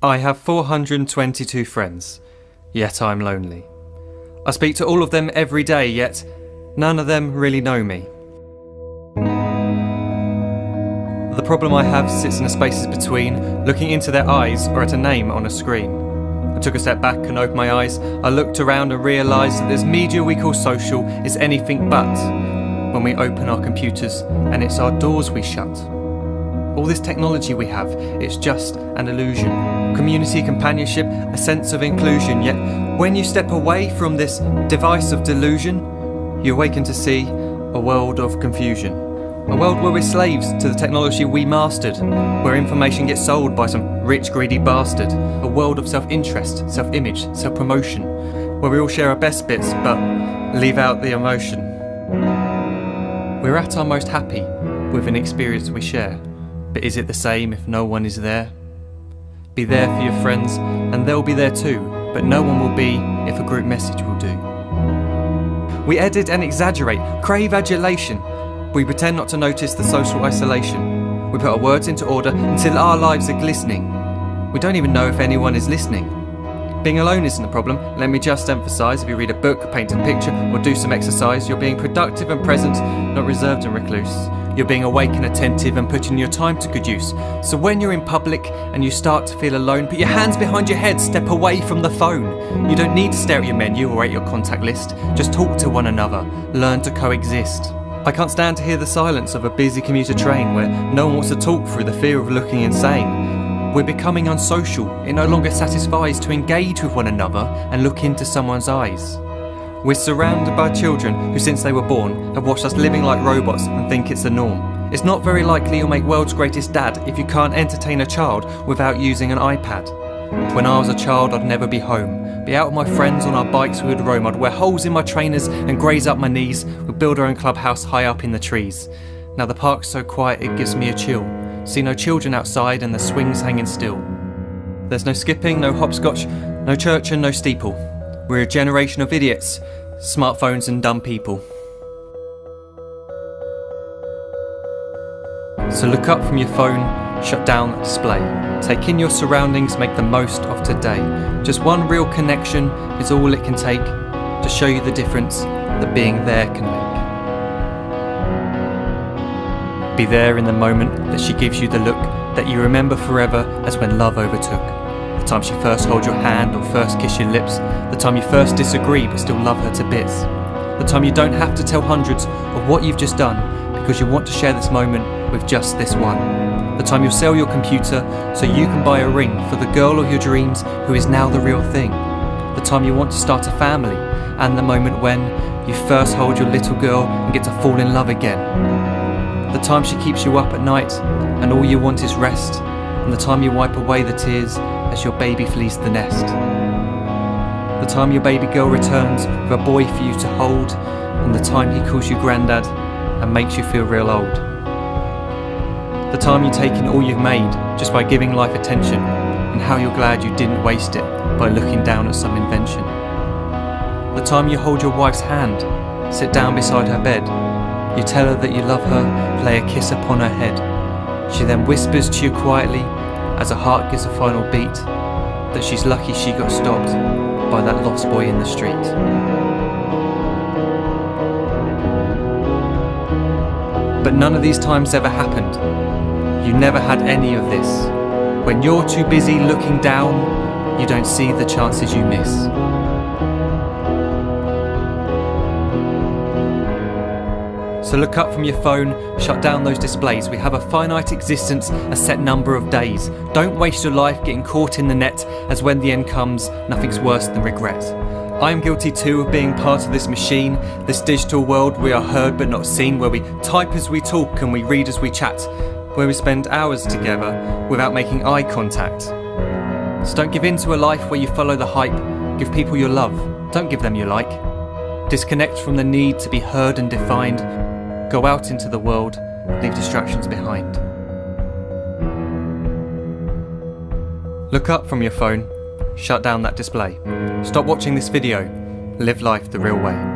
I have 422 friends, yet I'm lonely. I speak to all of them every day, yet none of them really know me. The problem I have sits in the spaces between looking into their eyes or at a name on a screen. I took a step back and opened my eyes. I looked around and realised that this media we call social is anything but when we open our computers and it's our doors we shut. All this technology we have, it's just an illusion. Community, companionship, a sense of inclusion. Yet when you step away from this device of delusion, you awaken to see a world of confusion. A world where we're slaves to the technology we mastered, where information gets sold by some rich, greedy bastard. A world of self-interest, self-image, self-promotion, where we all share our best bits but leave out the emotion. We're at our most happy with an experience we share. But is it the same if no one is there? Be there for your friends, and they'll be there too, but no one will be if a group message will do. We edit and exaggerate, crave adulation. We pretend not to notice the social isolation. We put our words into order until our lives are glistening. We don't even know if anyone is listening. Being alone isn't a problem. Let me just emphasise, if you read a book, paint a picture, or do some exercise, you're being productive and present, not reserved and recluse. You're being awake and attentive and putting your time to good use. So when you're in public and you start to feel alone, put your hands behind your head, step away from the phone. You don't need to stare at your menu or at your contact list. Just talk to one another. Learn to coexist. I can't stand to hear the silence of a busy commuter train where no one wants to talk through the fear of looking insane. We're becoming unsocial. It no longer satisfies to engage with one another and look into someone's eyes. We're surrounded by children who, since they were born, have watched us living like robots and think it's the norm. It's not very likely you'll make world's greatest dad if you can't entertain a child without using an iPad. When I was a child, I'd never be home. Be out with my friends on our bikes, we would roam. I'd wear holes in my trainers and graze up my knees. We'd build our own clubhouse high up in the trees. Now the park's so quiet it gives me a chill. See no children outside and the swings hanging still. There's no skipping, no hopscotch, no church and no steeple. We're a generation of idiots, smartphones and dumb people. So look up from your phone, shut down the display. Take in your surroundings, make the most of today. Just one real connection is all it can take to show you the difference that being there can make. Be there in the moment that she gives you the look that you remember forever as when love overtook. The time she first holds your hand or first kiss your lips. The time you first disagree but still love her to bits. The time you don't have to tell hundreds of what you've just done because you want to share this moment with just this one. The time you'll sell your computer so you can buy a ring for the girl of your dreams who is now the real thing. The time you want to start a family, and the moment when you first hold your little girl and get to fall in love again. The time she keeps you up at night and all you want is rest, and the time you wipe away the tears as your baby flees the nest. The time your baby girl returns with a boy for you to hold, and the time he calls you granddad and makes you feel real old. The time you take in all you've made just by giving life attention, and how you're glad you didn't waste it by looking down at some invention. The time you hold your wife's hand, sit down beside her bed, you tell her that you love her, lay a kiss upon her head. She then whispers to you quietly, as her heart gives a final beat, that she's lucky she got stopped by that lost boy in the street. But none of these times ever happened. You never had any of this. When you're too busy looking down, you don't see the chances you miss. So look up from your phone, shut down those displays. We have a finite existence, a set number of days. Don't waste your life getting caught in the net, as when the end comes, nothing's worse than regret. I am guilty too of being part of this machine, this digital world we are heard but not seen, where we type as we talk and we read as we chat, where we spend hours together without making eye contact. So don't give in to a life where you follow the hype. Give people your love, don't give them your like. Disconnect from the need to be heard and defined. Go out into the world, leave distractions behind. Look up from your phone, shut down that display. Stop watching this video, live life the real way.